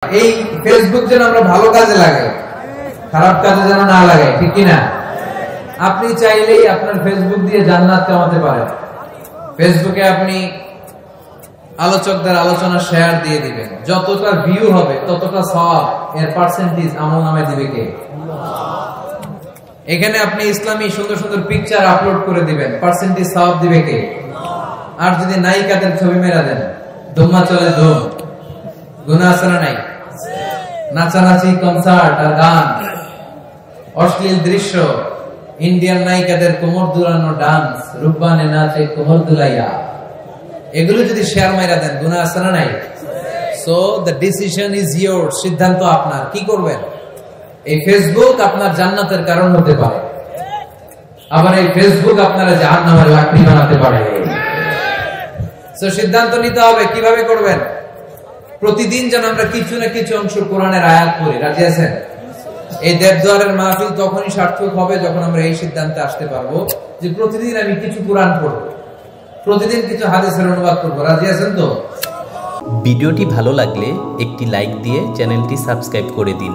এই ফেসবুক যেন আমরা ভালো কাজে লাগাই, খারাপ কাজে যেন না লাগাই, ঠিক কিনা? আপনি চাইলেই আপনার ফেসবুক দিয়ে জান্নাত কামাতে পারেন। ফেসবুকে আপনি আলোচকদের আলোচনা শেয়ার দিয়ে দিবেন, যতটা ভিউ হবে ততটা সওয়াব এর পার্সেন্টেজ আমল নামে দিবে কে? এখানে আপনি ইসলামী সুন্দর সুন্দর পিকচার আপলোড করে দিবেন, পার্সেন্টেজ সওয়াব দিবে কে? আর যদি নায়িকাদের ছবি মেরা দেন, ধুম্মা চলে ধুম, গুনাহ আছে না নাই? নাচানাচি, কনসার্ট আর গান, অশ্লীল দৃশ্য, ইন্ডিয়ান নায়িকাদের কোমর দুলানো ডান্স, রূপবানে নাচে কোমর দুলাইয়া, এগুলো যদি শেয়ার মাইরা দেন, গুনাহ আছে না নাই? So the decision is yours, সিদ্ধান্ত আপনার। কি করবেন? এই ফেসবুক আপনার জান্নাতের কারণ হতে পারে, আবার এই ফেসবুক আপনারা জাহান্নামের লাকড়ি বানাতে পারে। সো সিদ্ধান্ত নিতে হবে কিভাবে করবেন। প্রতিদিন যেন আমরা কিছু না কিছু অংশ কোরআনের আয়াত পড়ি। রাজি আছেন? এই দেবদুয়ারের মাহফিল তখনই সার্থক হবে যখন আমরা এই সিদ্ধান্তে আসতে পারবো যে প্রতিদিন আমি কিছু কোরআন পড়বো, প্রতিদিন কিছু হাদিসের অনুবাদ করবো। রাজি আছেন তো? ভিডিওটি ভালো লাগলে একটি লাইক দিয়ে চ্যানেলটি সাবস্ক্রাইব করে দিন।